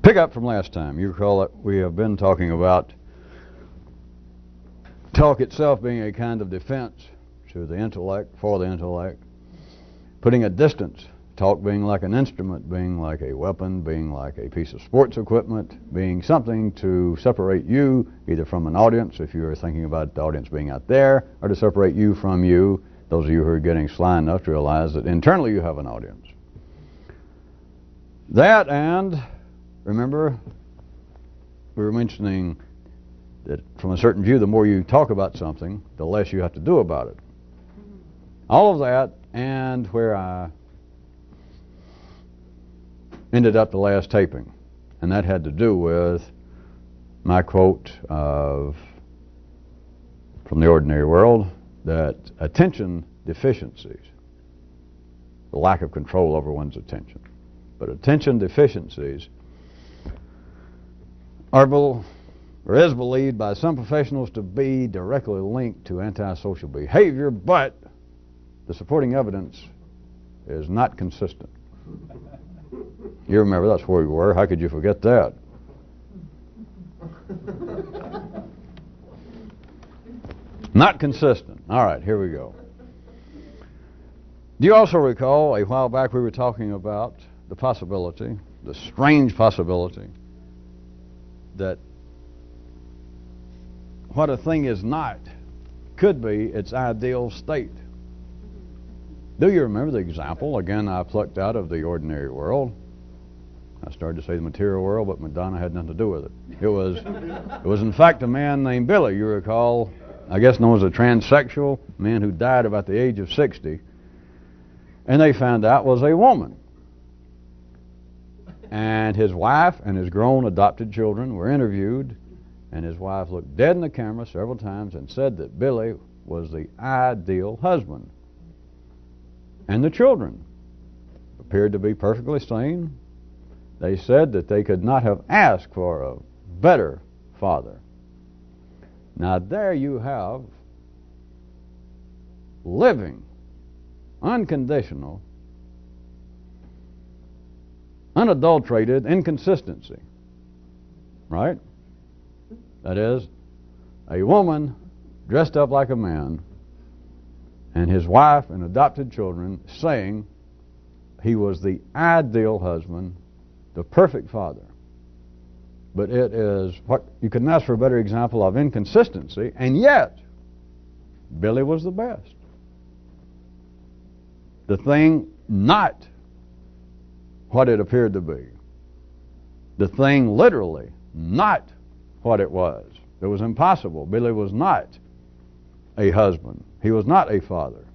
Pick up from last time. You recall that we have been talking about talk itself being a kind of defense to the intellect, for the intellect, putting a distance, talk being like an instrument, being like a weapon, being like a piece of sports equipment, being something to separate you either from an audience, if you are thinking about the audience being out there, or to separate you from you, those of you who are getting sly enough to realize that internally you have an audience. That, and remember, we were mentioning that from a certain view, the more you talk about something, the less you have to do about it. All of that, and where I ended up the last taping, and that had to do with my quote from The Ordinary World, that attention deficiencies, the lack of control over one's attention, but attention deficiencies is believed by some professionals to be directly linked to antisocial behavior, but the supporting evidence is not consistent. You remember that's where we were. How could you forget that? Not consistent. All right, here we go. Do you also recall a while back we were talking about the possibility, the strange possibility, that what a thing is not could be its ideal state? Do you remember the example? Again, I plucked out of The Ordinary World. I started to say the material world, but Madonna had nothing to do with it. It was in fact a man named Billy, you recall, I guess known as a transsexual, man who died about the age of 60, and they found out was a woman. And his wife and his grown adopted children were interviewed, and his wife looked dead in the camera several times and said that Billy was the ideal husband. And the children appeared to be perfectly sane. They said that they could not have asked for a better father. Now there you have living, unconditional, unadulterated inconsistency, right? That is, a woman dressed up like a man and his wife and adopted children saying he was the ideal husband, the perfect father. But it is what you couldn't ask for a better example of inconsistency, and yet Billy was the best. The thing not what it appeared to be. The thing literally not what it was. It was impossible. Billy was not a husband. He was not a father.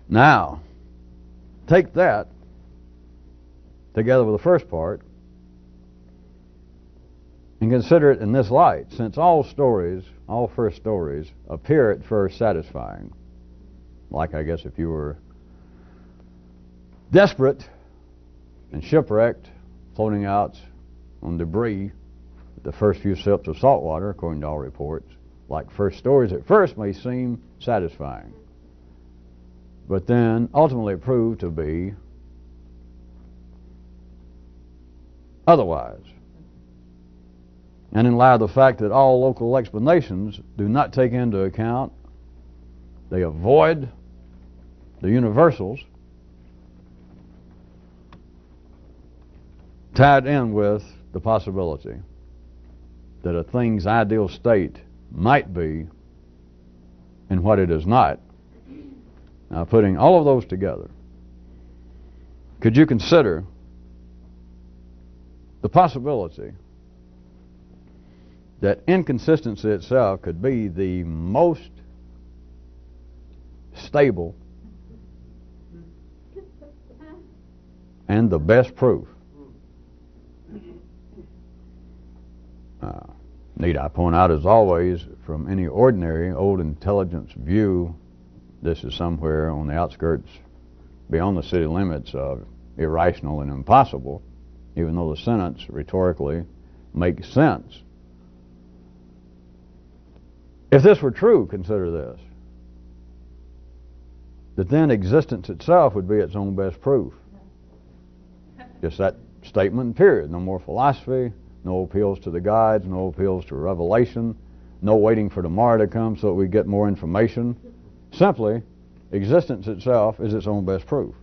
Now, take that together with the first part and consider it in this light. Since all stories, all first stories, appear at first satisfying, like I guess if you were desperate and shipwrecked, floating out on debris, the first few sips of salt water, according to all reports, like first stories at first may seem satisfying, but then ultimately proved to be otherwise. And in light of the fact that all local explanations do not take into account, they avoid the universals tied in with the possibility that a thing's ideal state might be and what it is not. Now, putting all of those together, could you consider the possibility that inconsistency itself could be the most stable and the best proof? Need I point out, as always, from any ordinary old intelligence view, this is somewhere on the outskirts beyond the city limits of irrational and impossible, even though the sentence rhetorically makes sense. If this were true, consider this, that then existence itself would be its own best proof. Just that statement, period. No more philosophy, no appeals to the gods, no appeals to revelation, no waiting for tomorrow to come so that we get more information. Simply, existence itself is its own best proof.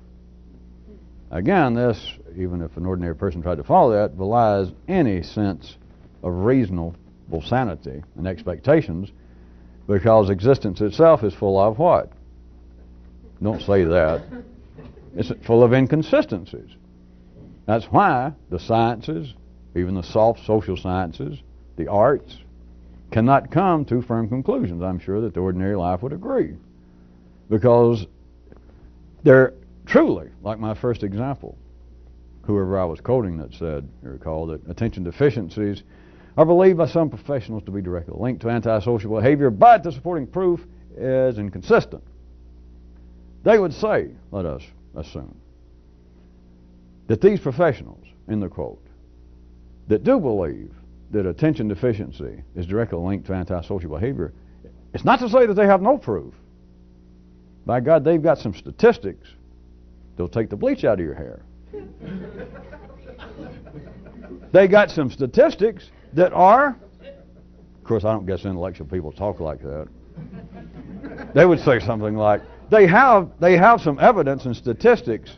Again, this, even if an ordinary person tried to follow that, belies any sense of reasonable sanity and expectations, because existence itself is full of what? Don't say that. It's full of inconsistencies. That's why the sciences, even the soft social sciences, the arts, cannot come to firm conclusions. I'm sure that the ordinary life would agree. Because they're truly, like my first example, whoever I was quoting that said, you recall, that attention deficiencies are believed by some professionals to be directly linked to antisocial behavior, but the supporting proof is inconsistent. They would say, let us assume, that these professionals, in the quote, that do believe that attention deficiency is directly linked to antisocial behavior, it's not to say that they have no proof. By God, they've got some statistics. They'll take the bleach out of your hair. They got some statistics that are, of course, I don't guess intellectual people talk like that. They would say something like, they have some evidence and statistics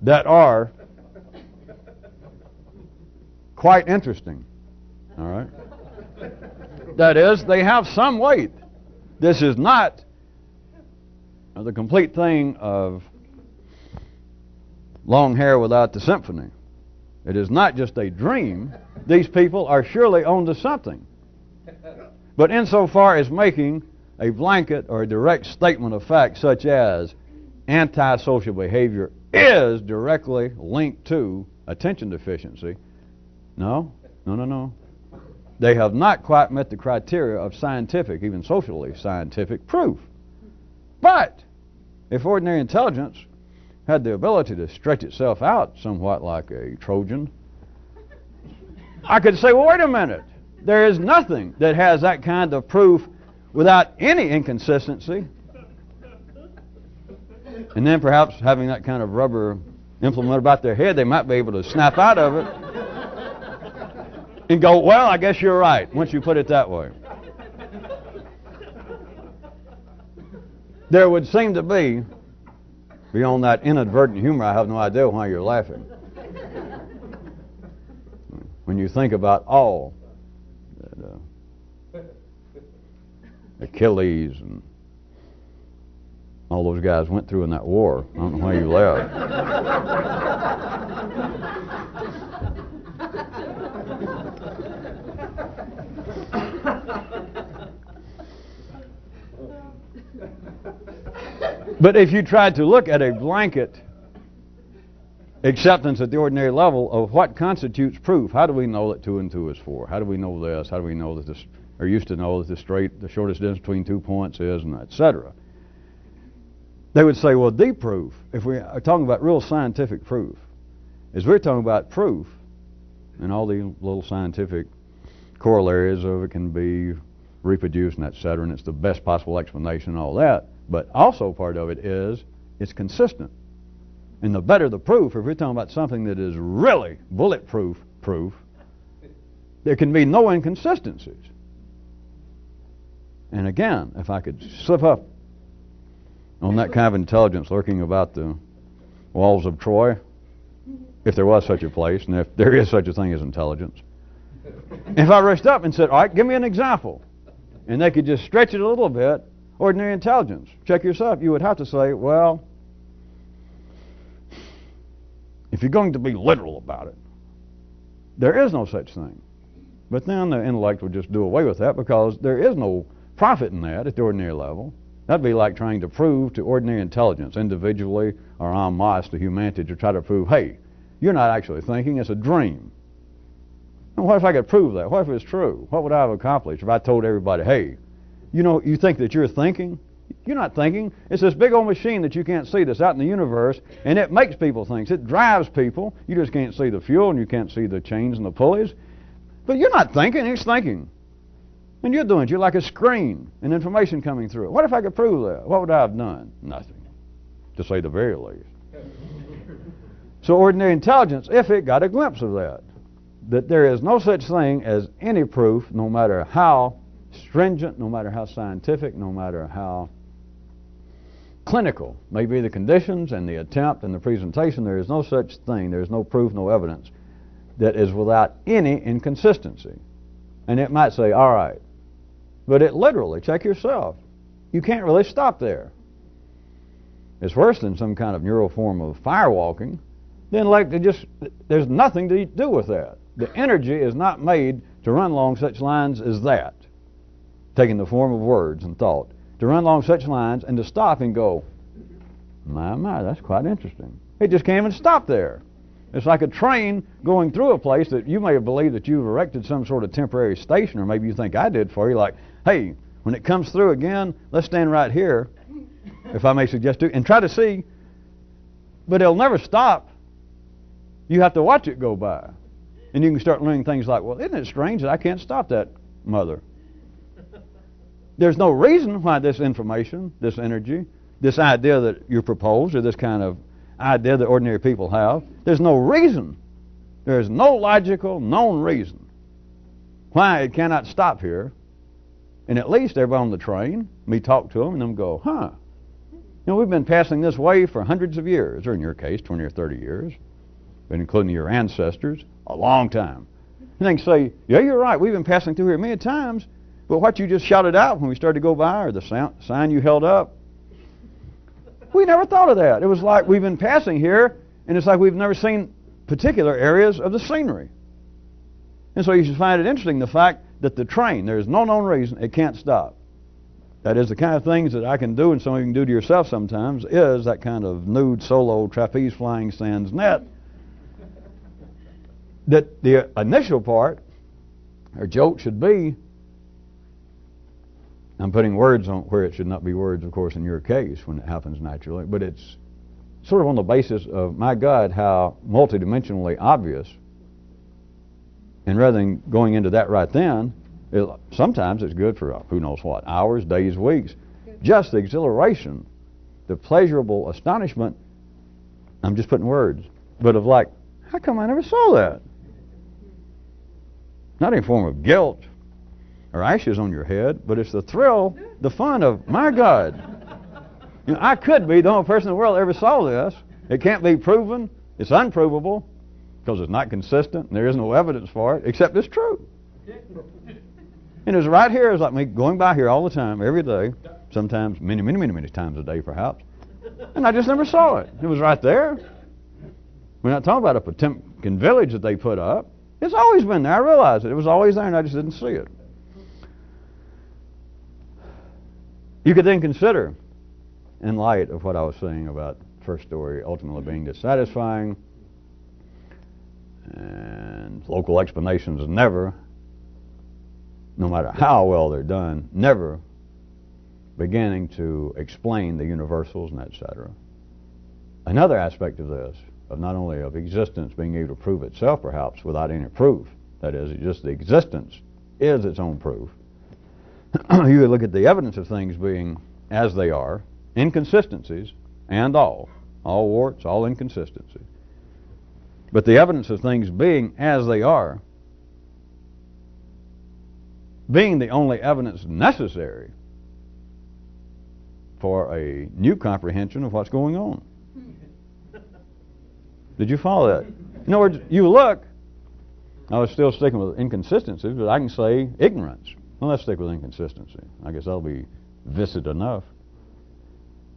that are quite interesting. All right? That is, they have some weight. This is not the complete thing of long hair without the symphony. It is not just a dream. These people are surely on to something. But insofar as making a blanket or a direct statement of fact such as antisocial behavior is directly linked to attention deficiency, no. They have not quite met the criteria of scientific, even socially scientific proof. But if ordinary intelligence had the ability to stretch itself out somewhat like a Trojan, I could say, well, wait a minute. There is nothing that has that kind of proof without any inconsistency. And then perhaps having that kind of rubber implement about their head, they might be able to snap out of it and go, well, I guess you're right, once you put it that way. There would seem to be, beyond that inadvertent humor, I have no idea why you're laughing, when you think about all that Achilles and all those guys went through in that war. I don't know why you laugh. But if you tried to look at a blanket acceptance at the ordinary level of what constitutes proof, how do we know that 2 and 2 is 4? How do we know this? How do we know that this, or used to know that the shortest distance between 2 points is, and etc. They would say, well, the proof, if we are talking about real scientific proof, is we're talking about proof, and all the little scientific corollaries of it can be reproduced and etc., and it's the best possible explanation and all that. But also part of it is it's consistent. And the better the proof, if we're talking about something that is really bulletproof proof, there can be no inconsistencies. And again, if I could slip up on that kind of intelligence lurking about the walls of Troy, if there was such a place, and if there is such a thing as intelligence, if I rushed up and said, all right, give me an example, and they could just stretch it a little bit, ordinary intelligence, check yourself, you would have to say, well, if you're going to be literal about it, there is no such thing. But then the intellect would just do away with that because there is no profit in that at the ordinary level. That'd be like trying to prove to ordinary intelligence, individually or en masse to humanity, to try to prove, hey, you're not actually thinking, it's a dream. And what if I could prove that? What if it's true? What would I have accomplished if I told everybody, hey, you know, you think that you're thinking? You're not thinking. It's this big old machine that you can't see that's out in the universe, and it makes people think. It drives people. You just can't see the fuel, and you can't see the chains and the pulleys. But you're not thinking. It's thinking. And you're doing it. You're like a screen and information coming through it. What if I could prove that? What would I have done? Nothing, to say the very least. So ordinary intelligence, if it got a glimpse of that there is no such thing as any proof, no matter how stringent, no matter how scientific, no matter how clinical may be the conditions and the attempt and the presentation, there is no such thing, there is no proof, no evidence that is without any inconsistency. And it might say, all right, but it literally, check yourself, you can't really stop there. It's worse than some kind of neural form of firewalking. Then there's nothing to do with that. The energy is not made to run along such lines as that, taking the form of words and thought, to run along such lines and to stop and go, my, that's quite interesting. It just can't even stop there. It's like a train going through a place that you may have believed that you've erected some sort of temporary station, or maybe you think I did for you, like, hey, when it comes through again, let's stand right here, if I may suggest to you, and try to see, but it'll never stop. You have to watch it go by. And you can start learning things like, well, isn't it strange that I can't stop that mother? There's no reason why this information, this energy, this idea that you propose, or this kind of idea that ordinary people have, there's no reason. There's no logical, known reason why it cannot stop here. And at least everybody on the train, me talk to them, and them go, huh, you know, we've been passing this way for hundreds of years, or in your case, 20 or 30 years, but including your ancestors, a long time. And they can say, yeah, you're right, we've been passing through here many times, but what you just shouted out when we started to go by, or the sign you held up, we never thought of that. It was like we've been passing here, and it's like we've never seen particular areas of the scenery. And so you should find it interesting, the fact that the train, there's no known reason it can't stop. That is the kind of things that I can do, and some of you can do to yourself sometimes, is that kind of nude, solo, trapeze flying sans net. That the initial part, or joke, should be, I'm putting words on where it should not be words, of course, in your case, when it happens naturally, but it's sort of on the basis of, my God, how multidimensionally obvious. And rather than going into that right then, sometimes it's good for who knows what, hours, days, weeks. Just the exhilaration, the pleasurable astonishment, I'm just putting words, but of like, how come I never saw that? Not in form of guilt or ashes on your head, but it's the thrill, the fun of, my God, you know, I could be the only person in the world that ever saw this. It can't be proven. It's unprovable because it's not consistent and there is no evidence for it, except it's true. And it's right here. It's like me going by here all the time, every day, sometimes many times a day perhaps, and I just never saw it. It was right there. We're not talking about a Potemkin village that they put up. It's always been there. I realized it. It was always there, and I just didn't see it. You could then consider, in light of what I was saying about the first story ultimately being dissatisfying, and local explanations never, no matter how well they're done, never beginning to explain the universals and etc. Another aspect of this, of not only of existence being able to prove itself perhaps without any proof, that is, just the existence is its own proof. You would look at the evidence of things being as they are, inconsistencies, and all warts, all inconsistencies. But the evidence of things being as they are, being the only evidence necessary for a new comprehension of what's going on. Did you follow that? In other words, you look, I was still sticking with inconsistencies, but I can say ignorance. Well, let's stick with inconsistency. I guess that'll be viscid enough.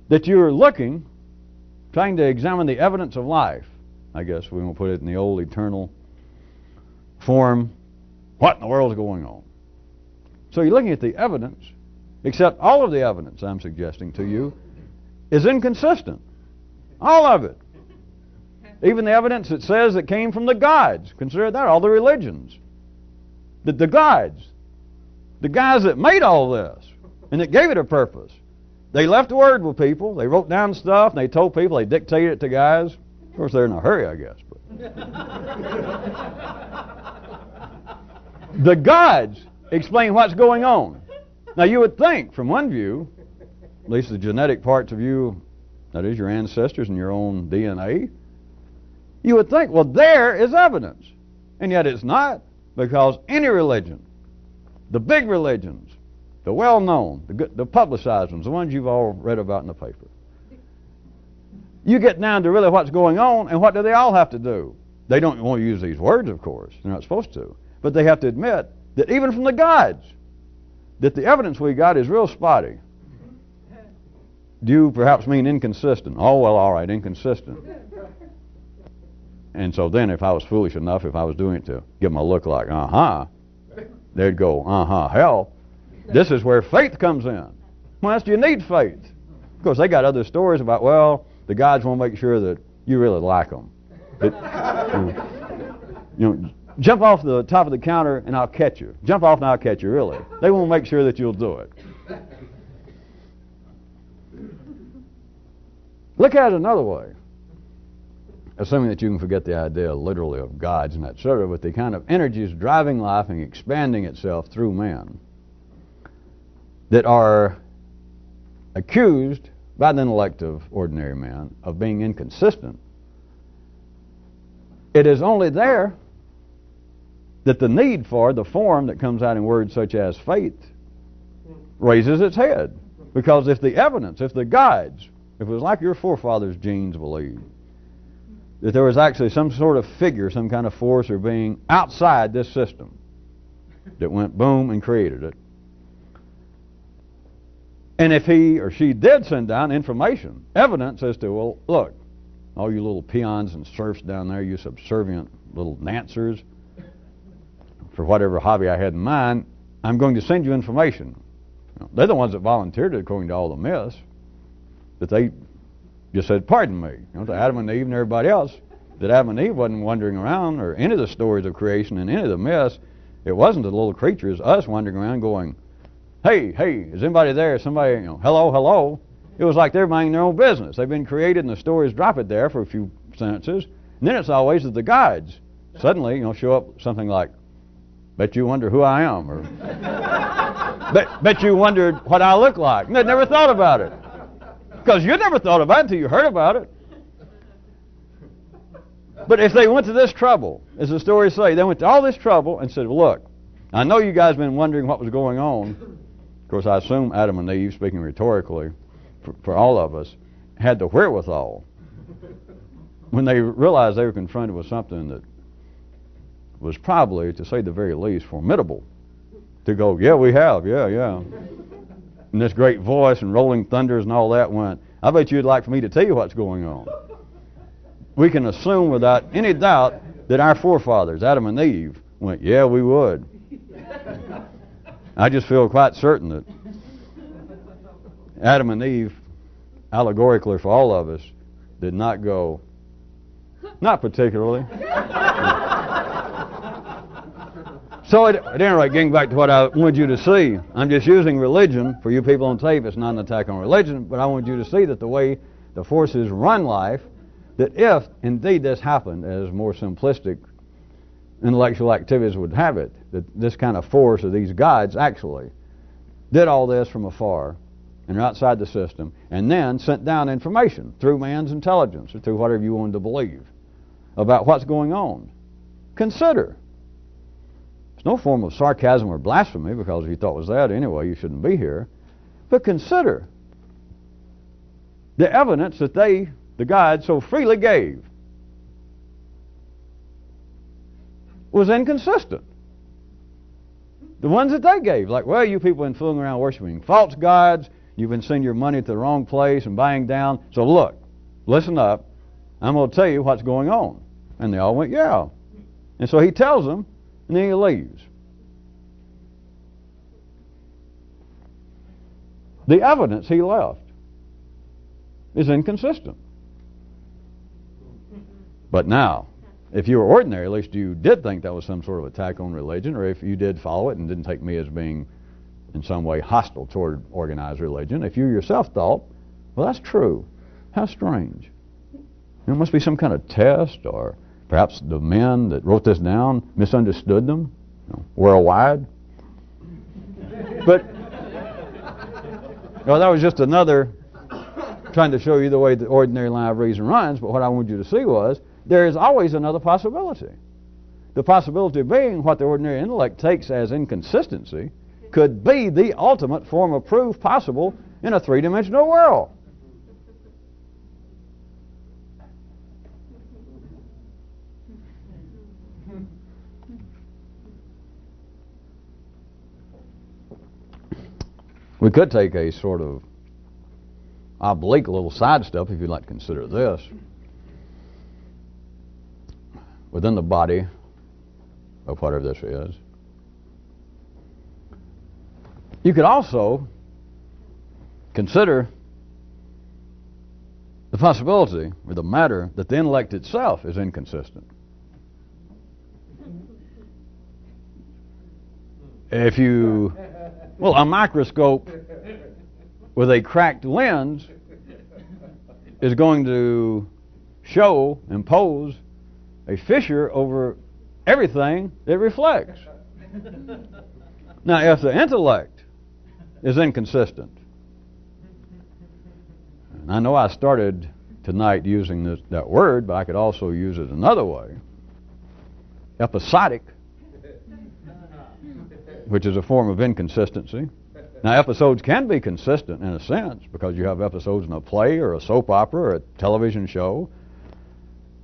That you're looking, trying to examine the evidence of life. I guess we won't put it in the old eternal form. What in the world is going on? So you're looking at the evidence, except all of the evidence I'm suggesting to you is inconsistent. All of it. Even the evidence that says it came from the gods. Consider that, all the religions. The gods. The guys that made all this and that gave it a purpose. They left word with people. They wrote down stuff and they told people. They dictated it to guys. Of course, they're in a hurry, I guess. But the gods explain what's going on. Now, you would think, from one view, at least the genetic parts of you, that is your ancestors and your own DNA, You would think, well, there is evidence. And yet it's not, because any religion, the big religions, the well-known, the publicized ones, the ones you've all read about in the paper, you get down to really what's going on, and what do they all have to do? They don't want to use these words, of course. They're not supposed to. But they have to admit that even from the guides, that the evidence we got is real spotty. Do you perhaps mean inconsistent? Oh, well, all right, inconsistent. And so then if I was foolish enough, if I was doing it to give them a look like, they'd go, hell, this is where faith comes in. Well, else do you need faith? Of course, they got other stories about, well, the guides want to make sure that you really like them. Jump off the top of the counter and I'll catch you. Jump off and I'll catch you, really. They want to make sure that you'll do it. Look at it another way. Assuming that you can forget the idea literally of guides and etc., but the kind of energies driving life and expanding itself through man that are accused by the intellect of ordinary man of being inconsistent. It is only there that the need for the form that comes out in words such as faith raises its head. Because if the evidence, if the guides, if it was like your forefathers' genes believed, that there was actually some sort of figure, some kind of force or being outside this system that went boom and created it, and if he or she did send down information, evidence as to, well, look, all you little peons and serfs down there, you subservient little dancers, for whatever hobby I had in mind, I'm going to send you information. They're the ones that volunteered it according to all the myths, that they just said, pardon me, to Adam and Eve and everybody else, that Adam and Eve wasn't wandering around, or any of the stories of creation and any of the myths, it wasn't the little creatures, us wandering around going, hey, is anybody there? Somebody, hello. It was like they're minding their own business. They've been created and the stories drop it there for a few sentences. And then it's always that the guides suddenly, show up something like, bet you wonder who I am, or bet you wondered what I look like. And they'd never thought about it. Because you never thought about it until you heard about it. But if they went to this trouble, as the stories say, they went to all this trouble and said, well, look, I know you guys have been wondering what was going on. Of course, I assume Adam and Eve, speaking rhetorically, for all of us, had the wherewithal when they realized they were confronted with something that was probably, to say the very least, formidable, to go, yeah, we have, yeah. And this great voice and rolling thunders and all that went, I bet you'd like for me to tell you what's going on. We can assume without any doubt that our forefathers, Adam and Eve, went, yeah, we would. I just feel quite certain that Adam and Eve, allegorically for all of us, did not go, not particularly. So at any rate, getting back to what I wanted you to see, I'm just using religion, for you people on tape, it's not an attack on religion, but I want you to see that the way the forces run life, that if indeed this happened as more simplistic intellectual activities would have it, that this kind of force of these guides actually did all this from afar and are outside the system, and then sent down information through man's intelligence or through whatever you wanted to believe about what's going on. Consider. It's no form of sarcasm or blasphemy, because if you thought it was that anyway, you shouldn't be here. But consider the evidence that the guides, so freely gave was inconsistent. The ones that they gave, like, well, you people have been fooling around worshiping false gods, you've been sending your money to the wrong place and buying down, so look, listen up, I'm going to tell you what's going on. And they all went, yeah. And so he tells them, and then he leaves. The evidence he left is inconsistent. But now, if you were ordinary, at least you did think that was some sort of attack on religion, or if you did follow it and didn't take me as being in some way hostile toward organized religion, if you yourself thought, well, that's true, how strange. There must be some kind of test, or perhaps the men that wrote this down misunderstood them, worldwide. But well, that was just another trying to show you the way the ordinary line of reason runs. But what I wanted you to see was there is always another possibility. The possibility being what the ordinary intellect takes as inconsistency could be the ultimate form of proof possible in a three-dimensional world. We could take a sort of oblique little side step, if you'd like to consider this. Within the body of whatever this is, you could also consider the possibility or the matter that the intellect itself is inconsistent. If you, well, a microscope with a cracked lens is going to show, impose a fissure over everything it reflects. Now, if the intellect is inconsistent, and I know I started tonight using that word, but I could also use it another way, episodic, which is a form of inconsistency. Now, episodes can be consistent in a sense because you have episodes in a play or a soap opera or a television show.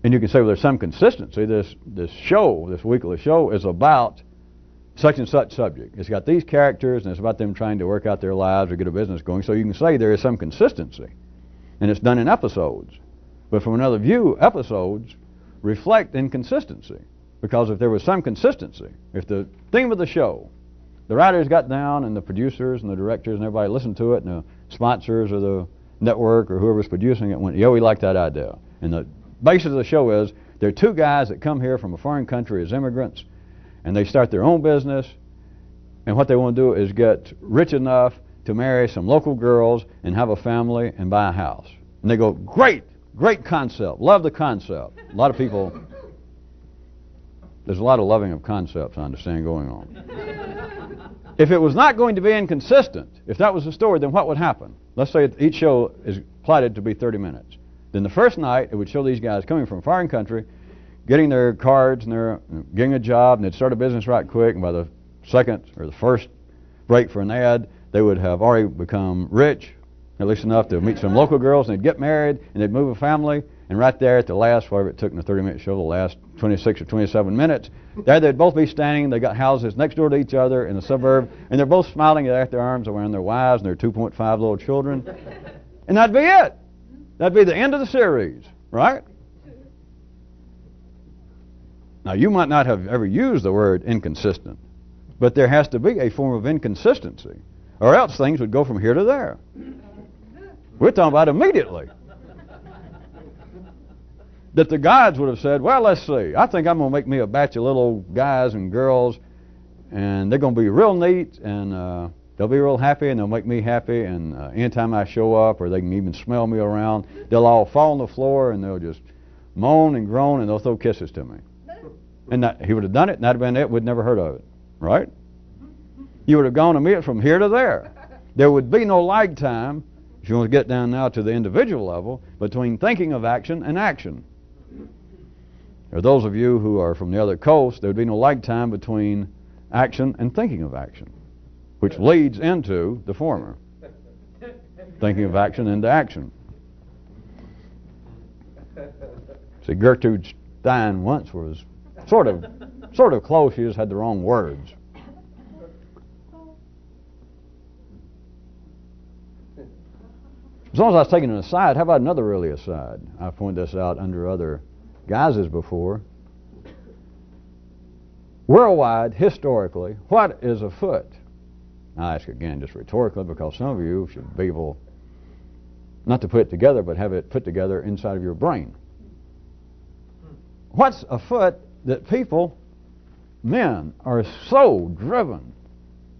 And you can say, well, there's some consistency. This show, this weekly show, is about such and such subject. It's got these characters, and it's about them trying to work out their lives or get a business going. So you can say there is some consistency. And it's done in episodes. But from another view, episodes reflect inconsistency. Because if there was some consistency, if the theme of the show, the writers got down and the producers and the directors and everybody listened to it, and the sponsors or the network or whoever's producing it went, yeah, we like that idea. And the basis of the show is there are two guys that come here from a foreign country as immigrants, and they start their own business, and what they want to do is get rich enough to marry some local girls and have a family and buy a house. And they go, great concept, love the concept. A lot of people, there's a lot of loving of concepts, I understand, going on. If it was not going to be inconsistent, if that was the story, then what would happen? Let's say each show is plotted to be 30 minutes. Then the first night, it would show these guys coming from a foreign country, getting their cards and they're getting a job, and they'd start a business right quick, and by the second or the first break for an ad, they would have already become rich, at least enough to meet some local girls, and they'd get married, and they'd move a family, and right there at the last, whatever it took in the 30-minute show, the last 26 or 27 minutes, there they'd both be standing, they got houses next door to each other in the suburb, and they're both smiling at their arms around their wives and their 2.5 little children, and that'd be it. That'd be the end of the series, right? Now, you might not have ever used the word inconsistent, but there has to be a form of inconsistency, or else things would go from here to there. We're talking about immediately. That the gods would have said, well, let's see, I think I'm going to make me a batch of little guys and girls, and they're going to be real neat, and they'll be real happy, and they'll make me happy, and anytime I show up, or they can even smell me around, they'll all fall on the floor, and they'll just moan and groan, and they'll throw kisses to me. And he would have done it, and that would have been it. We'd never heard of it, right? You would have gone immediately from here to there. There would be no lag time, if you want to get down now to the individual level, between thinking of action and action. Or those of you who are from the other coast, there would be no lag time between action and thinking of action, which leads into the former. Thinking of action into action. See, Gertrude Stein once was sort of close, she just had the wrong words. As long as I was taking an aside, how about another really aside? I pointed this out under other guises before. Worldwide, historically, what is a foot? I ask again just rhetorically because some of you should be able not to put it together, but have it put together inside of your brain. What's a foot that people, men, are so driven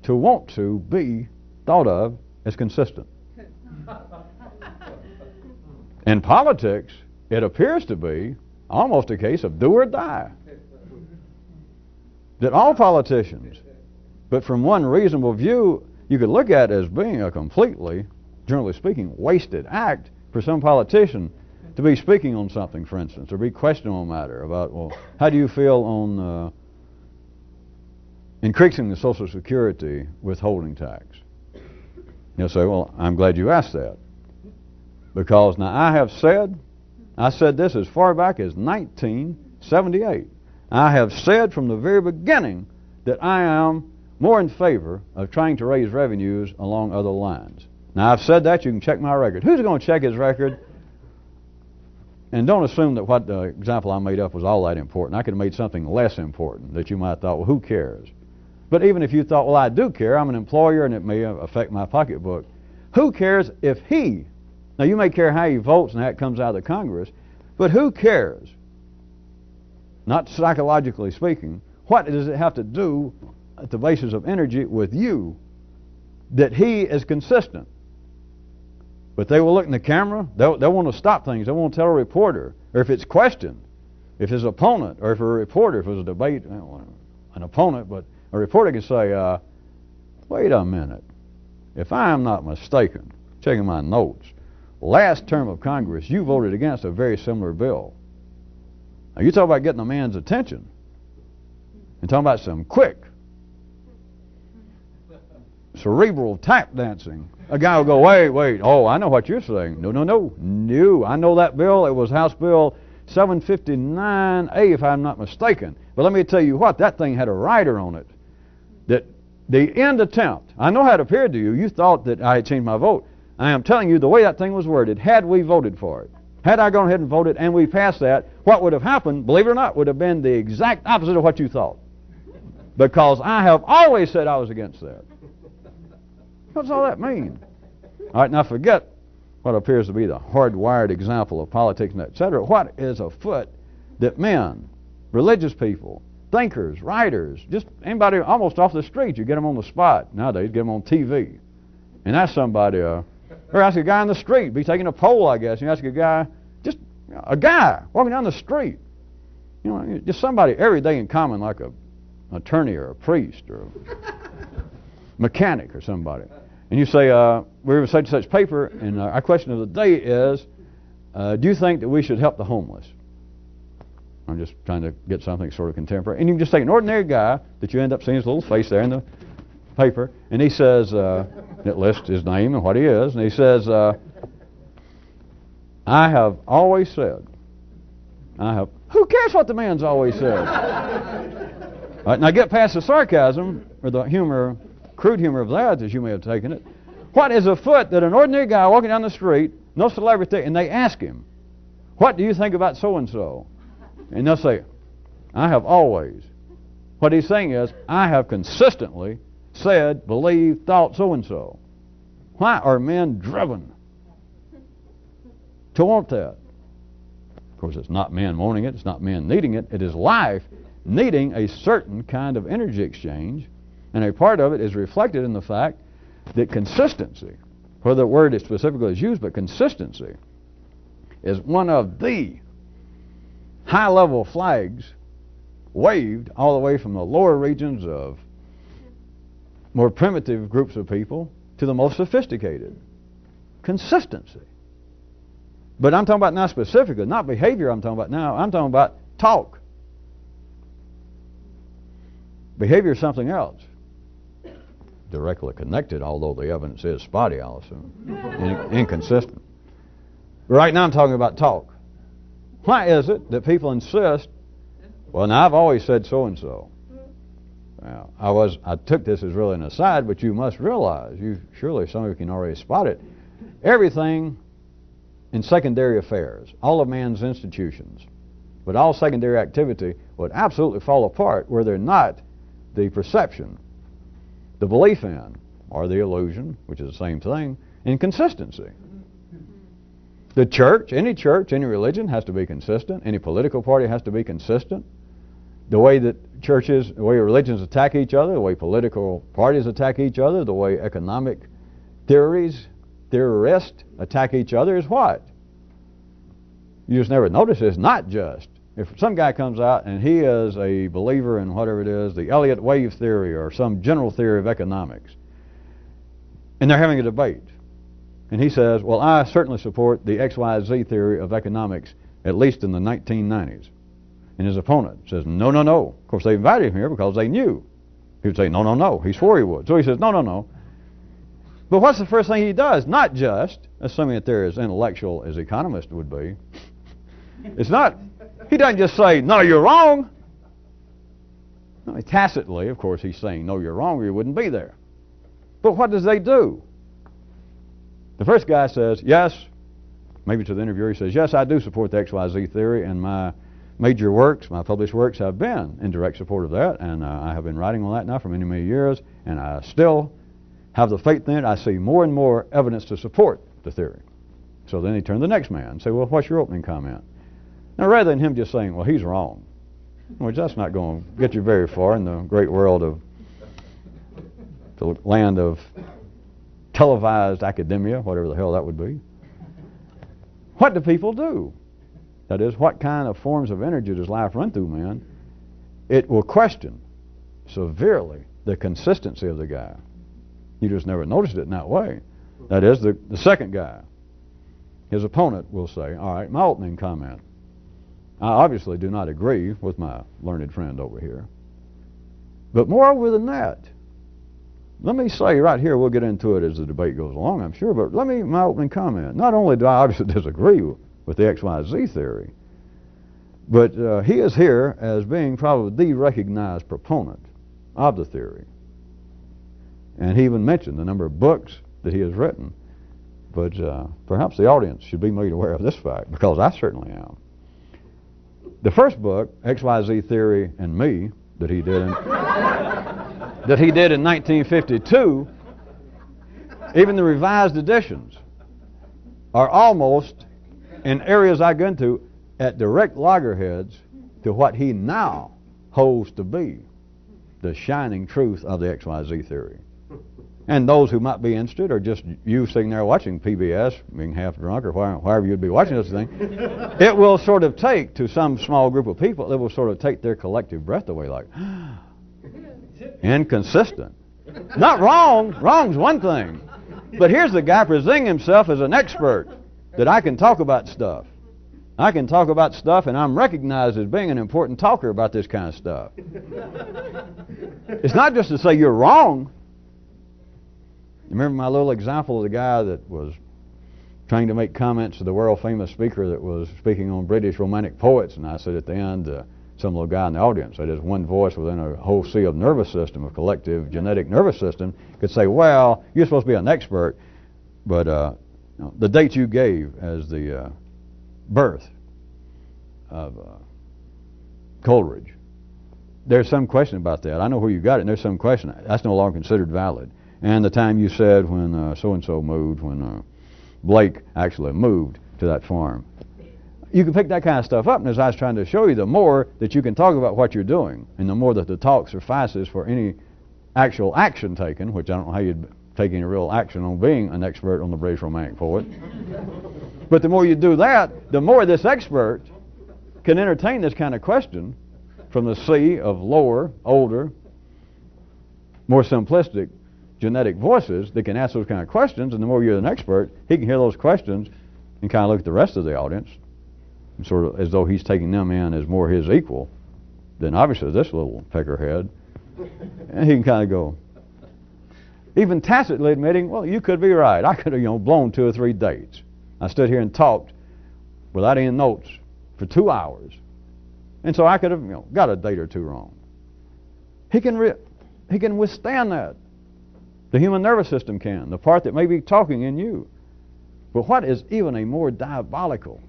to want to be thought of as consistent? In politics, it appears to be almost a case of do or die. That all politicians, but from one reasonable view, you could look at it as being a completely, generally speaking, wasted act for some politician to be speaking on something, for instance, or be questioning on a matter about, well, how do you feel on increasing the Social Security withholding tax? You'll say, well, I'm glad you asked that. Because now I said this as far back as 1978. I have said from the very beginning that I am more in favor of trying to raise revenues along other lines. Now, I've said that. You can check my record. Who's going to check his record? And don't assume that what the example I made up was all that important. I could have made something less important that you might have thought, well, who cares? But even if you thought, well, I do care, I'm an employer and it may affect my pocketbook. Who cares if he, now you may care how he votes and how it comes out of the Congress, but who cares? Not psychologically speaking, what does it have to do at the basis of energy with you that he is consistent? But they will look in the camera, they'll want to stop things, they won't tell a reporter, or if it's questioned, if his opponent, or if a reporter, if it was a debate, an opponent, but a reporter can say, wait a minute, if I am not mistaken, checking my notes, last term of Congress you voted against a very similar bill. Now you talk about getting a man's attention, and talking about some quick, cerebral tap dancing. A guy will go, wait, oh, I know what you're saying. No, I know that bill. It was House Bill 759A, if I'm not mistaken. But let me tell you what, that thing had a rider on it. That the end attempt, I know how it appeared to you. You thought that I had changed my vote. I am telling you the way that thing was worded, had we voted for it, had I gone ahead and voted and we passed that, what would have happened, believe it or not, would have been the exact opposite of what you thought. Because I have always said I was against that. What does all that mean? All right, now forget what appears to be the hardwired example of politics and etc. What is afoot that men, religious people, thinkers, writers, just anybody almost off the street, you get them on the spot. Nowadays, get them on TV. And ask somebody, or ask a guy in the street, be taking a poll, I guess, and you ask a guy, just a guy walking down the street, you know, just somebody every day in common, like an attorney or a priest or a mechanic or somebody. And you say, we have such and such paper, and our question of the day is, do you think that we should help the homeless? I'm just trying to get something sort of contemporary. And you can just take an ordinary guy that you end up seeing his little face there in the paper, and he says, it lists his name and what he is, and he says, I have always said, who cares what the man's always said? All right, now get past the sarcasm, or the humor, crude humor of that, as you may have taken it. What is afoot that an ordinary guy walking down the street, no celebrity, and they ask him, what do you think about so-and-so? And they'll say, I have always. What he's saying is, I have consistently said, believed, thought so-and-so. Why are men driven to want that? Of course, it's not men wanting it, it's not men needing it, it is life needing a certain kind of energy exchange, and a part of it is reflected in the fact that consistency, whether the word is specifically is used, but consistency is one of the high-level flags waved all the way from the lower regions of more primitive groups of people to the most sophisticated. Consistency. But I'm talking about now specifically, not behavior I'm talking about now, I'm talking about talk. Behavior is something else. Directly connected, although the evidence is spotty, I'll assume. Inconsistent. Right now I'm talking about talk. Why is it that people insist, well, now I've always said so-and-so. Now, I took this as really an aside, but you must realize, surely some of you can already spot it, everything in secondary affairs, all of man's institutions, but all secondary activity would absolutely fall apart were there not the perception, the belief in, or the illusion, which is the same thing, in consistency. The church, any religion has to be consistent. Any political party has to be consistent. The way that churches, the way religions attack each other, the way political parties attack each other, the way economic theorists attack each other is what? You just never notice it's not just. If some guy comes out and he is a believer in whatever it is, the Elliott wave theory or some general theory of economics, and they're having a debate, And he says, well, I certainly support the XYZ theory of economics, at least in the 1990s. And his opponent says, no, no, no. Of course, they invited him here because they knew. He would say, no, no, no. He swore he would. So he says, no, no, no. But what's the first thing he does? Not just, assuming that they're as intellectual as economists would be, it's not, he doesn't just say, no, you're wrong. No, tacitly, of course, he's saying, no, you're wrong, or you wouldn't be there. But what does they do? The first guy says, yes, maybe to the interviewer, he says, yes, I do support the XYZ theory, and my major works, my published works, have been in direct support of that, and I have been writing on that now for many, many years, and I still have the faith in it. I see more and more evidence to support the theory. So then he turned to the next man and said, well, what's your opening comment? Now, rather than him just saying, well, he's wrong, which that's not going to get you very far in the great world of the land of televised academia, whatever the hell that would be. What do people do? That is, what kind of forms of energy does life run through, man? It will question severely the consistency of the guy. You just never noticed it in that way. That is, the second guy, his opponent will say, all right, my opening comment. I obviously do not agree with my learned friend over here. But moreover than that, let me say right here, we'll get into it as the debate goes along, I'm sure, but my opening comment. Not only do I obviously disagree with the XYZ theory, but he is here as being probably the recognized proponent of the theory. And he even mentioned the number of books that he has written. But perhaps the audience should be made aware of this fact, because I certainly am. The first book, XYZ Theory and Me, that he did in 1952, even the revised editions are almost, in areas I go into, at direct loggerheads to what he now holds to be the shining truth of the XYZ theory. And those who might be interested, or just you sitting there watching PBS, being half drunk, or wherever you'd be watching this thing, it will sort of take, to some small group of people, it will sort of take their collective breath away, like, inconsistent. Not wrong. Wrong's one thing. But here's the guy presenting himself as an expert, that I can talk about stuff. I can talk about stuff, and I'm recognized as being an important talker about this kind of stuff. It's not just to say you're wrong. Remember my little example of the guy that was trying to make comments to the world-famous speaker that was speaking on British Romantic poets, and I said at the end, some little guy in the audience, that is one voice within a whole sea of nervous system, a collective genetic nervous system, could say, well, you're supposed to be an expert, but the date you gave as the birth of Coleridge, there's some question about that. I know where you got it, and there's some question. That's no longer considered valid. And the time you said when so-and-so moved, when Blake actually moved to that farm. You can pick that kind of stuff up, and as I was trying to show you, the more that you can talk about what you're doing, and the more that the talk suffices for any actual action taken, which I don't know how you'd take any real action on being an expert on the British Romantic poet. But the more you do that, the more this expert can entertain this kind of question from the sea of lower, older, more simplistic genetic voices that can ask those kind of questions, and the more you're an expert, he can hear those questions and kind of look at the rest of the audience, and sort of as though he's taking them in as more his equal than obviously this little peckerhead. And he can kind of go, even tacitly admitting, well, you could be right. I could have, blown 2 or 3 dates. I stood here and talked without any notes for 2 hours, and so I could have, got a date or 2 wrong. He can withstand that. The human nervous system can, the part that may be talking in you. But what is even a more diabolical,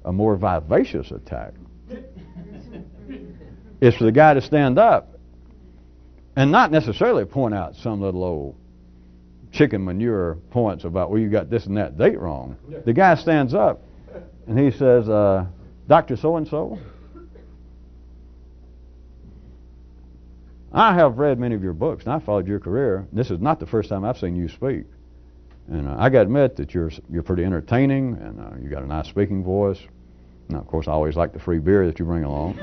a more vivacious attack is for the guy to stand up and not necessarily point out some little old chicken manure points about, well, you got this and that date wrong. The guy stands up and he says, Dr. So-and-so, I have read many of your books, and I followed your career. This is not the first time I've seen you speak. And I got to admit that you're pretty entertaining, and you got a nice speaking voice. Now, of course, I always like the free beer that you bring along.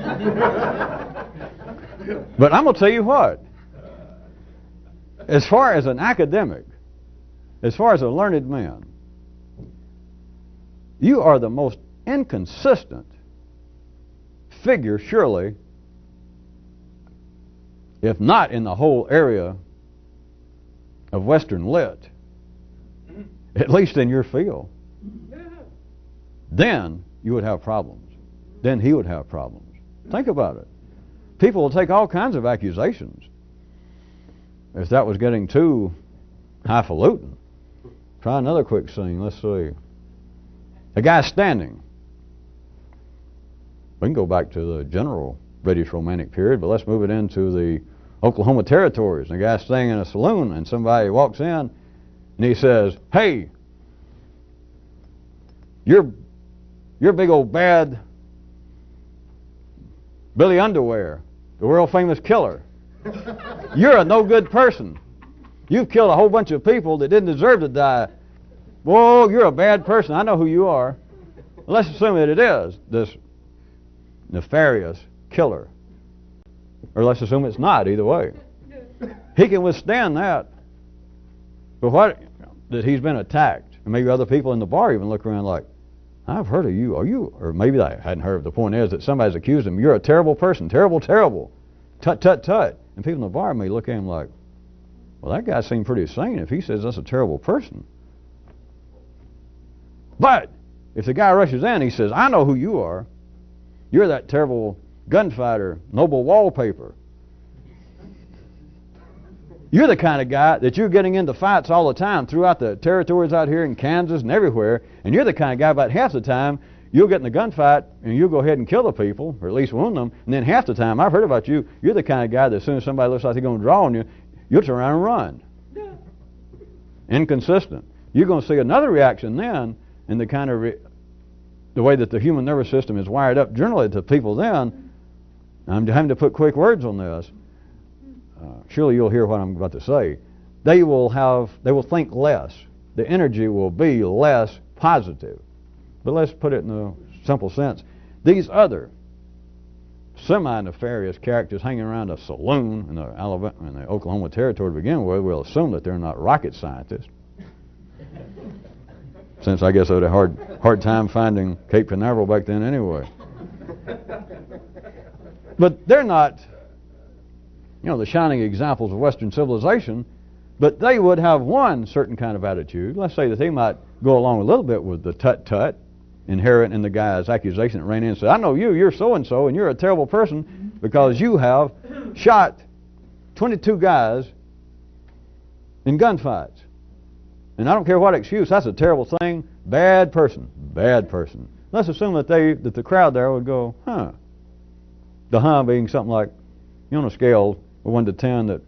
But I'm going to tell you what. As far as an academic, as far as a learned man, you are the most inconsistent figure, surely, if not in the whole area of Western lit, at least in your field. Then you would have problems. Then he would have problems. Think about it. People will take all kinds of accusations. If that was getting too highfalutin, try another quick scene. Let's see. A guy standing. We can go back to the general British Romantic period, but let's move it into the Oklahoma territories. And a guy's staying in a saloon, and somebody walks in, and he says, "Hey, you're big old bad Billy Underwear, the world famous killer. You're a no good person. You've killed a whole bunch of people that didn't deserve to die. Whoa, you're a bad person. I know who you are." Let's assume that it is this nefarious killer. Or let's assume it's not, either way. He can withstand that. But what, that he's been attacked. And maybe other people in the bar even look around like, "I've heard of you. Are you?" Or maybe they hadn't heard. The point is that somebody's accused him. "You're a terrible person. Terrible, terrible. Tut, tut, tut." And people in the bar may look at him like, "Well, that guy seemed pretty sane if he says that's a terrible person." But if the guy rushes in, he says, "I know who you are. You're that terrible gunfighter, noble wallpaper. You're the kind of guy that you're getting into fights all the time throughout the territories out here in Kansas and everywhere. And you're the kind of guy about half the time you'll get in a gunfight and you'll go ahead and kill the people, or at least wound them. And then half the time, I've heard about you, you're the kind of guy that as soon as somebody looks like they're going to draw on you, you'll turn around and run." Inconsistent. You're going to see another reaction then in the kind of the way that the human nervous system is wired up generally to people then. I'm having to put quick words on this. Surely you'll hear what I'm about to say. They will think less. The energy will be less positive. But let's put it in a simple sense. These other semi-nefarious characters hanging around a saloon in the Oklahoma territory to begin with, we'll assume that they're not rocket scientists. Since I guess they had a hard time finding Cape Canaveral back then anyway. But they're not, the shining examples of Western civilization, but they would have one certain kind of attitude. Let's say that they might go along a little bit with the tut-tut inherent in the guy's accusation that ran in and said, "I know you're so-and-so, and you're a terrible person because you have shot 22 guys in gunfights. And I don't care what excuse, that's a terrible thing. Bad person, bad person." Let's assume that the crowd there would go, "Huh." The "huh" being something like, on a scale of 1 to 10, that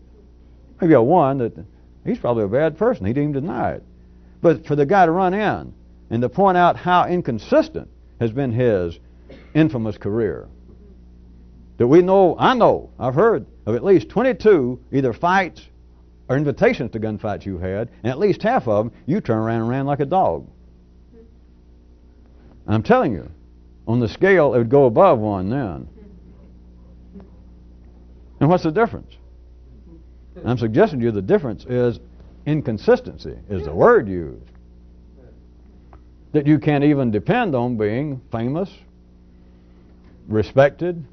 maybe a 1, that he's probably a bad person. He didn't even deny it. But for the guy to run in and to point out how inconsistent has been his infamous career, that I've heard of at least 22 either fights or invitations to gunfights you've had, and at least half of them you turn around and ran like a dog. I'm telling you, on the scale it would go above 1 then. And what's the difference? I'm suggesting to you the difference is inconsistency, is the word used. That you can't even depend on being famous, respected,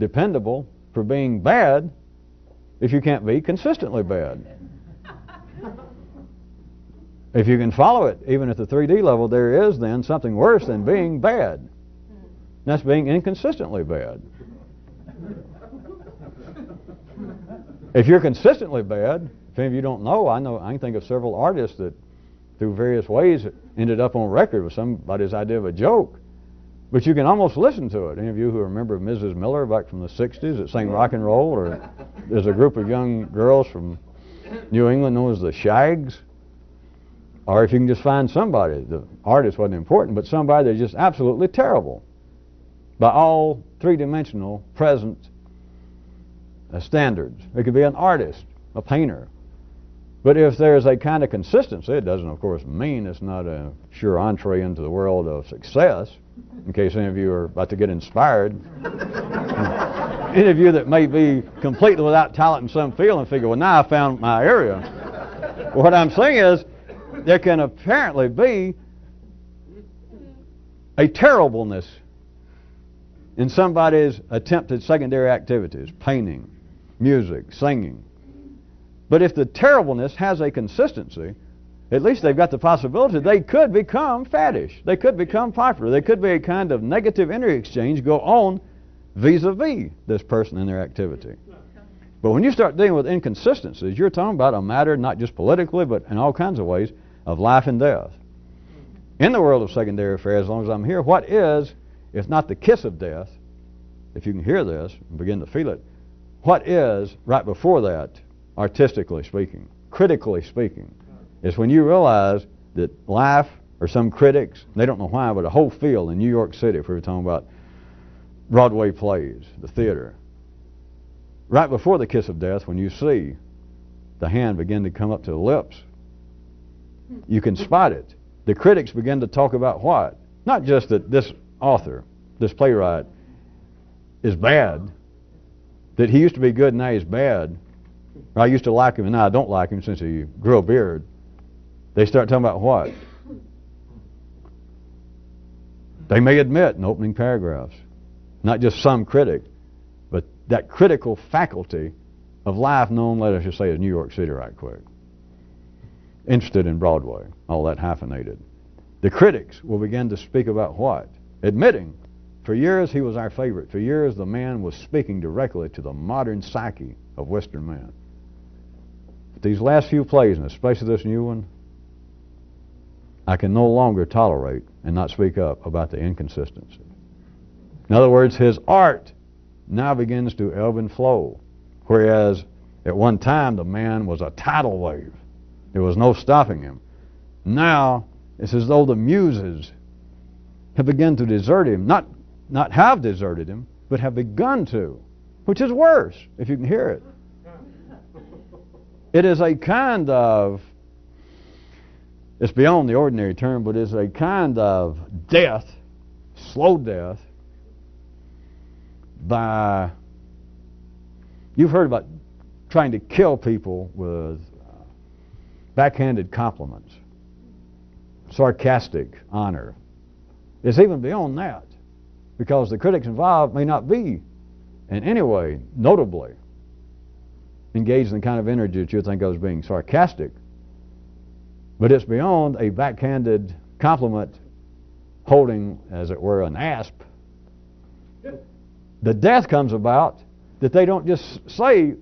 dependable for being bad if you can't be consistently bad. If you can follow it, even at the 3D level, there is then something worse than being bad. That's being inconsistently bad. If you're consistently bad, if any of you don't know, I can think of several artists that through various ways ended up on record with somebody's idea of a joke. But you can almost listen to it. Any of you who remember Mrs. Miller back from the 60s that sang rock and roll, or there's a group of young girls from New England known as the Shags. Or if you can just find somebody, the artist wasn't important, but somebody that's just absolutely terrible by all three-dimensional present standards. It could be an artist, a painter. But if there's a kind of consistency, it doesn't, of course, mean it's not a sure entree into the world of success, in case any of you are about to get inspired. Any of you that may be completely without talent in some field and figure, well, now I found my area. Well, what I'm saying is, there can apparently be a terribleness in somebody's attempted secondary activities, painting, music, singing. But if the terribleness has a consistency, at least they've got the possibility they could become faddish. They could become popular. There could be a kind of negative energy exchange go on vis-a-vis this person and their activity. But when you start dealing with inconsistencies, you're talking about a matter not just politically, but in all kinds of ways, of life and death. In the world of secondary affairs, as long as I'm here, what is, if not the kiss of death, if you can hear this and begin to feel it, what is, right before that, artistically speaking, critically speaking, is when you realize that life, or some critics, they don't know why, but a whole field in New York City, if we were talking about Broadway plays, the theater, right before the kiss of death, when you see the hand begin to come up to the lips, you can spot it. The critics begin to talk about what? Not just that this author, this playwright, is bad, that he used to be good and now he's bad, or I used to like him and now I don't like him since he grew a beard. They start talking about what? They may admit in opening paragraphs, not just some critic, but that critical faculty of life known, let us just say, as New York City right quick. Interested in Broadway, all that hyphenated. The critics will begin to speak about what? Admitting, for years he was our favorite. For years the man was speaking directly to the modern psyche of Western man. But these last few plays, and especially this new one, I can no longer tolerate and not speak up about the inconsistency. In other words, his art now begins to ebb and flow, whereas at one time the man was a tidal wave. There was no stopping him. Now it's as though the muses have begun to desert him, not have deserted him, but have begun to, which is worse, if you can hear it. It is a kind of, it's beyond the ordinary term, but it's a kind of death, slow death, by, you've heard about trying to kill people with backhanded compliments, sarcastic honor. It's even beyond that, because the critics involved may not be in any way notably engaged in the kind of energy that you think of as being sarcastic, but it's beyond a backhanded compliment holding, as it were, an asp. The death comes about that they don't just say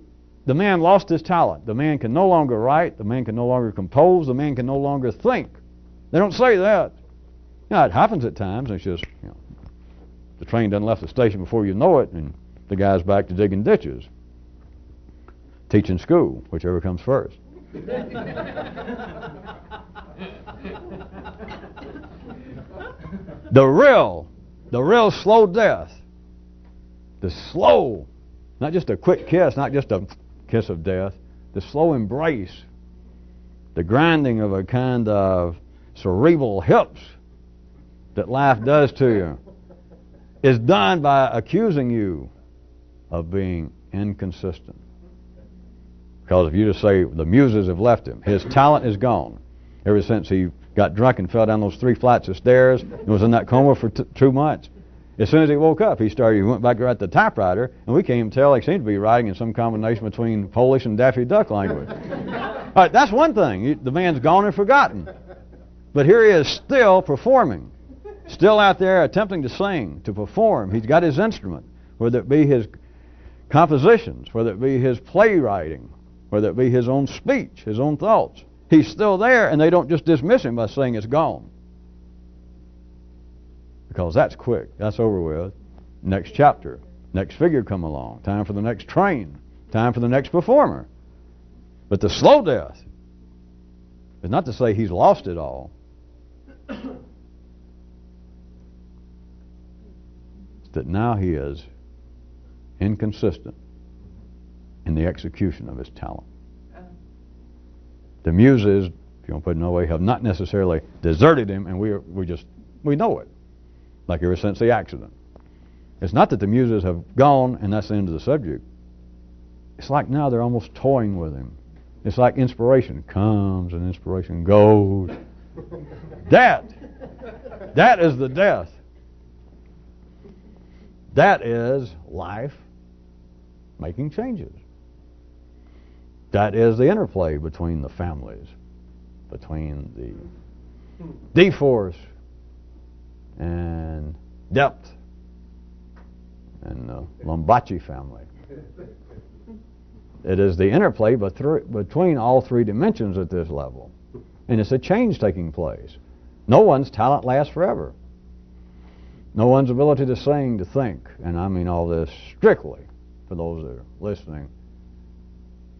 the man lost his talent, the man can no longer write, the man can no longer compose, the man can no longer think. They don't say that. Now, it happens at times. It's just, the train doesn't left the station before you know it, and the guy's back to digging ditches, teaching school, whichever comes first. The real slow death, the slow, not just a quick kiss, not just a kiss of death, the slow embrace, the grinding of a kind of cerebral hips that life does to you, is done by accusing you of being inconsistent. Because if you just say the muses have left him, his talent is gone. Ever since he got drunk and fell down those 3 flights of stairs and was in that coma for 2 months, as soon as he woke up, he went back to write the typewriter, and we can't even tell. He seemed to be writing in some combination between Polish and Daffy Duck language. All right, that's one thing. The man's gone and forgotten. But here he is still performing, still out there attempting to sing, to perform. He's got his instrument, whether it be his compositions, whether it be his playwriting, whether it be his own speech, his own thoughts. He's still there, and they don't just dismiss him by saying it's gone. Because that's quick. That's over with. Next chapter. Next figure come along. Time for the next train. Time for the next performer. But the slow death is not to say he's lost it all. It's that now he is inconsistent in the execution of his talent. The muses, if you want to put it in no way, have not necessarily deserted him, and we know it. Like ever since the accident. It's not that the muses have gone and that's the end of the subject. It's like now they're almost toying with him. It's like inspiration comes and inspiration goes. That is the death. That is life making changes. That is the interplay between the families, between the D-force and depth and the Lombachi family. It is the interplay between all three dimensions at this level. And it's a change taking place. No one's talent lasts forever. No one's ability to sing, to think, and I mean all this strictly, for those that are listening,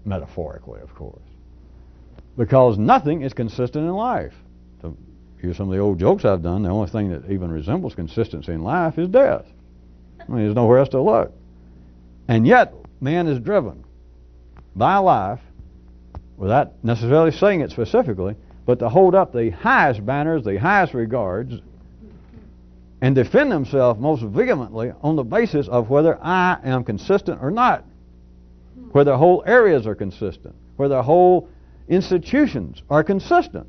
metaphorically, of course. Because nothing is consistent in life. To use some of the old jokes I've done, the only thing that even resembles consistency in life is death. I mean, there's nowhere else to look. And yet, man is driven by life, without necessarily saying it specifically, but to hold up the highest banners, the highest regards, and defend himself most vehemently on the basis of whether I am consistent or not, whether whole areas are consistent, whether whole institutions are consistent.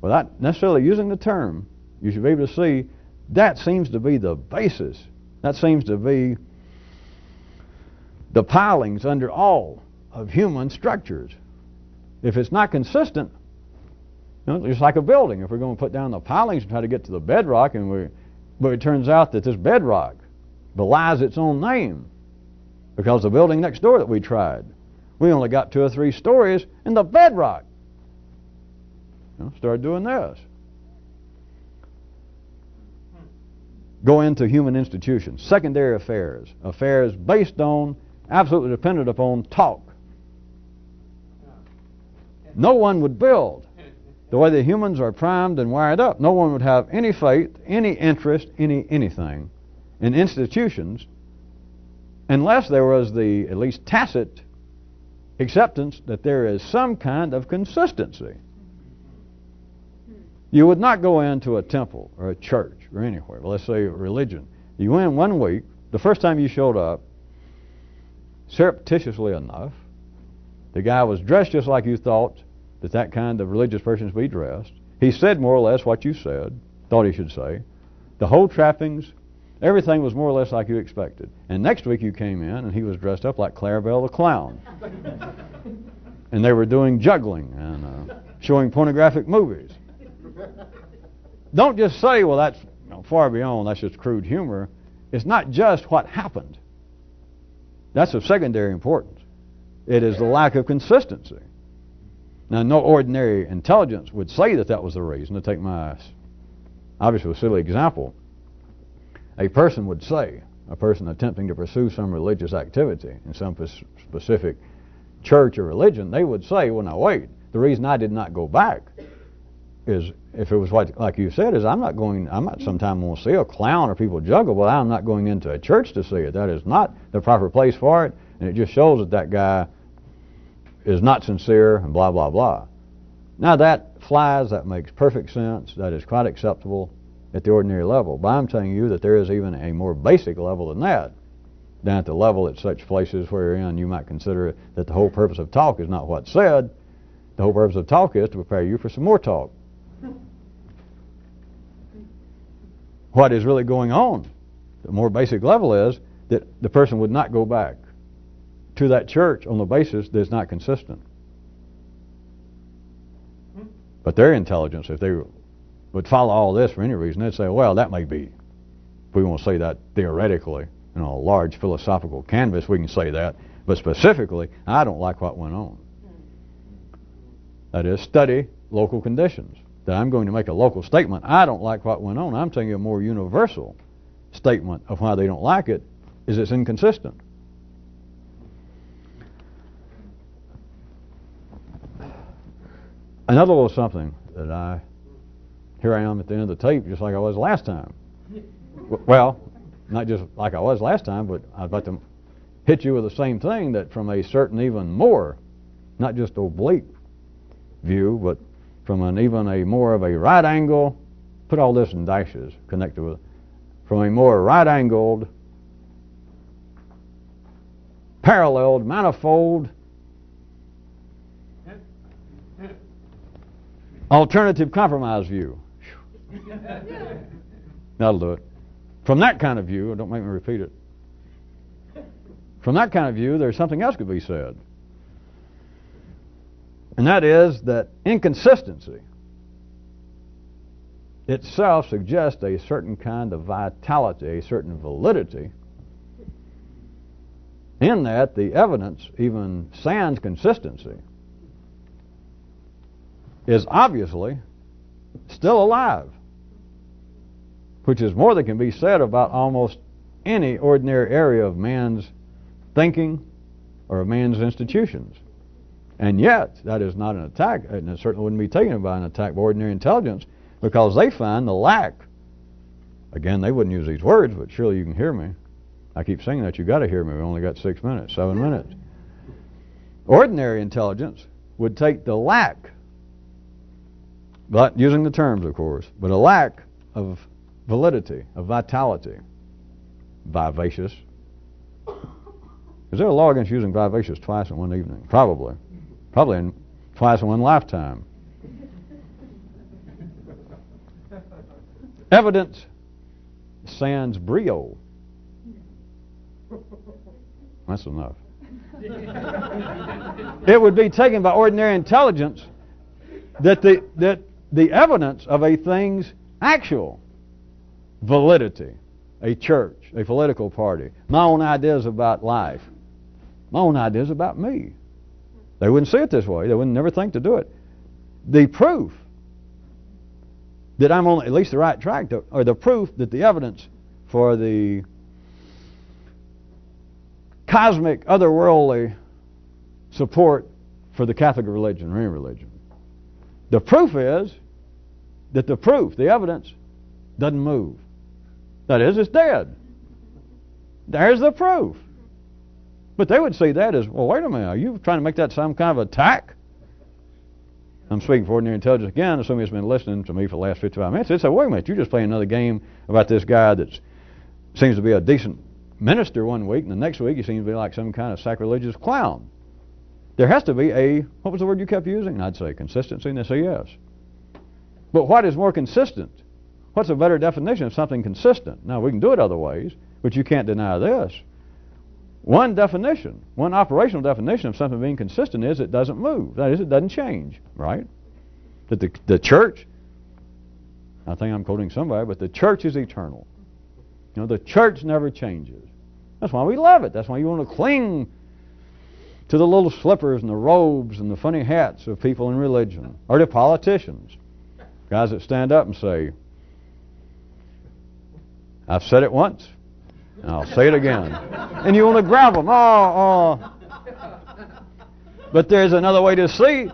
Without necessarily using the term, you should be able to see that seems to be the basis. That seems to be the pilings under all of human structures. If it's not consistent, it's like a building. If we're going to put down the pilings and try to get to the bedrock, but it turns out that this bedrock belies its own name, because the building next door that we tried, we only got 2 or 3 stories, and the bedrock started doing this. Go into human institutions, secondary affairs, affairs based on, absolutely dependent upon talk. No one would build the way the humans are primed and wired up. No one would have any faith, any interest, anything in institutions unless there was the at least tacit acceptance that there is some kind of consistency. You would not go into a temple or a church or anywhere, well, let's say a religion. You went in one week, the first time you showed up, surreptitiously enough, the guy was dressed just like you thought that kind of religious person should be dressed. He said more or less what you said, thought he should say. The whole trappings, everything was more or less like you expected. And next week you came in and he was dressed up like Clarabelle the Clown. And they were doing juggling and showing pornographic movies. Don't just say, well, that's far beyond, that's just crude humor. It's not just what happened. That's of secondary importance. It is the lack of consistency. Now, no ordinary intelligence would say that was the reason. To take my obviously silly example, a person would say, a person attempting to pursue some religious activity in some specific church or religion, they would say, well, now wait, the reason I did not go back is, if it was like you said, is I'm not sometime going to see a clown or people juggle, but I'm not going into a church to see it. That is not the proper place for it, and it just shows that guy is not sincere and blah, blah, blah. Now that flies, that makes perfect sense, that is quite acceptable at the ordinary level, but I'm telling you that there is even a more basic level than that, down at the level at such places wherein you might consider that the whole purpose of talk is not what's said. The whole purpose of talk is to prepare you for some more talk. What is really going on, the more basic level is that the person would not go back to that church on the basis that it's not consistent. But their intelligence, if they would follow all this for any reason, they'd say, well, that may be, if we want to say that theoretically, a large philosophical canvas, we can say that, but specifically, I don't like what went on. That is, study local conditions. That I'm going to make a local statement, I don't like what went on. I'm telling you a more universal statement of why they don't like it is it's inconsistent. Another little something that here I am at the end of the tape just like I was last time. Well, not just like I was last time, but I'd like to hit you with the same thing, that from a certain even more, not just oblique view, but from an even a more of a right angle, put all this in dashes connected with, from a more right angled, paralleled, manifold alternative compromise view. That'll do it. From that kind of view, don't make me repeat it. From that kind of view, there's something else could be said. And that is that inconsistency itself suggests a certain kind of vitality, a certain validity, in that the evidence, even sans consistency, is obviously still alive, which is more than can be said about almost any ordinary area of man's thinking or of man's institutions. And yet, that is not an attack, and it certainly wouldn't be taken by an attack by ordinary intelligence, because they find the lack. Again, they wouldn't use these words, but surely you can hear me. I keep saying that. You've got to hear me. We've only got 7 minutes. Ordinary intelligence would take the lack, but using the terms, of course, but a lack of validity, of vitality, vivacious. Is there a law against using vivacious twice in one evening? Probably. Probably twice in one lifetime. Evidence sans brio. That's enough. It would be taken by ordinary intelligence that the evidence of a thing's actual validity, a church, a political party, my own ideas about life, my own ideas about me. They wouldn't see it this way. They wouldn't never think to do it. The proof that I'm on at least the right track, or the proof that the evidence for the cosmic, otherworldly support for the Catholic religion or any religion. The proof is that the evidence doesn't move. That is, it's dead. There's the proof. But they would see that as, well, wait a minute, are you trying to make that some kind of attack? I'm speaking for ordinary intelligence again, assuming it's been listening to me for the last 55 minutes. They say, wait a minute, you're just playing another game about this guy that seems to be a decent minister one week, and the next week he seems to be like some kind of sacrilegious clown. There has to be what was the word you kept using? And I'd say consistency, and they say yes. But what is more consistent? What's a better definition of something consistent? Now, we can do it other ways, but you can't deny this. One definition, one operational definition of something being consistent is it doesn't move. That is, it doesn't change, right? That the church, I think I'm quoting somebody, but the church is eternal. You know, the church never changes. That's why we love it. That's why you want to cling to the little slippers and the robes and the funny hats of people in religion, or to politicians, guys that stand up and say, I've said it once, and I'll say it again. And you want to grab them. But there's another way to see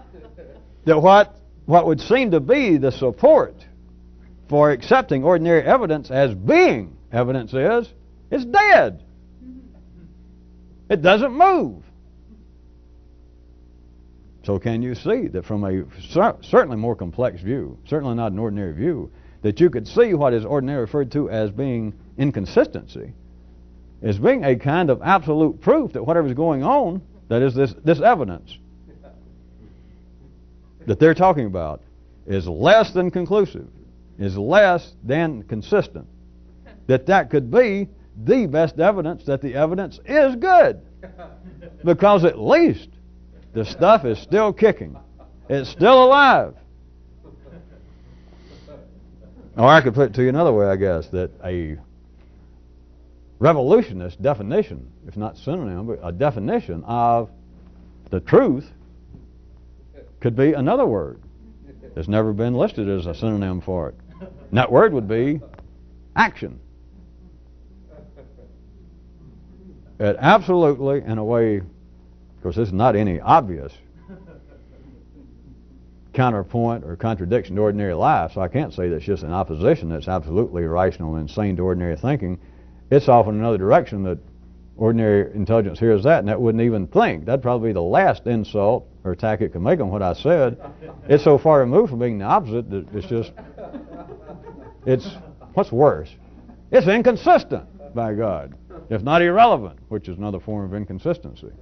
that what would seem to be the support for accepting ordinary evidence as being evidence is, it's dead. It doesn't move. So can you see that from a certainly more complex view, certainly not an ordinary view, that you could see what is ordinarily referred to as being inconsistency as being a kind of absolute proof that whatever's going on, that is this evidence that they're talking about, is less than conclusive, is less than consistent, that could be the best evidence that the evidence is good, because at least the stuff is still kicking. It's still alive. Or I could put it to you another way, I guess, that a revolutionist definition, if not synonym, but a definition of the truth could be another word that's never been listed as a synonym for it. And that word would be action. It absolutely, in a way, of course, this is not any obvious counterpoint or contradiction to ordinary life, so I can't say that's just an opposition that's absolutely irrational and insane to ordinary thinking. It's off in another direction that ordinary intelligence hears that, and that wouldn't even think. That'd probably be the last insult or attack it could make on what I said. It's so far removed from being the opposite that it's what's worse? It's inconsistent, by God. If not irrelevant, which is another form of inconsistency.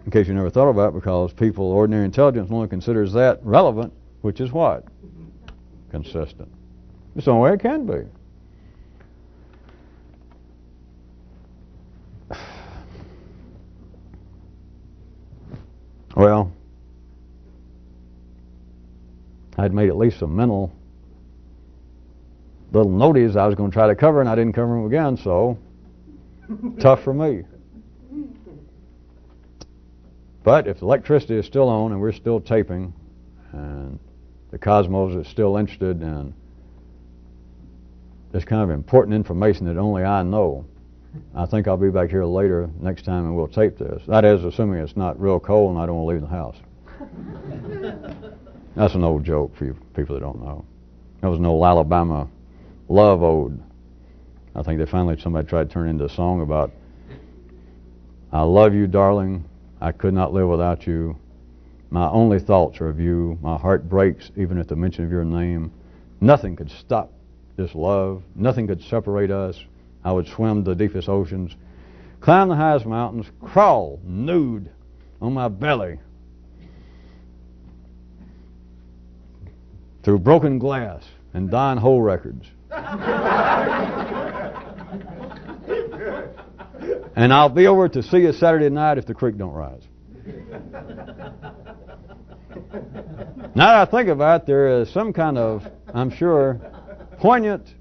In case you never thought about it, because ordinary intelligence only considers that relevant which is what? Consistent. It's the only way it can be. Well, I'd made at least some mental little noties I was going to try to cover, and I didn't cover them again, so tough for me. But if the electricity is still on and we're still taping, and the cosmos is still interested in this kind of important information that only I know, I think I'll be back here later next time and we'll tape this. That is, assuming it's not real cold and I don't want to leave the house. That's an old joke for you people that don't know. That was an old Alabama love ode. I think somebody tried to turn it into a song about, I love you, darling, I could not live without you. My only thoughts are of you. My heart breaks even at the mention of your name. Nothing could stop this love. Nothing could separate us. I would swim the deepest oceans, climb the highest mountains, crawl nude on my belly through broken glass and dying hole records. And I'll be over to see you Saturday night if the creek don't rise. Now that I think about it, there is some kind of, I'm sure, poignant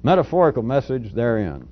metaphorical message therein.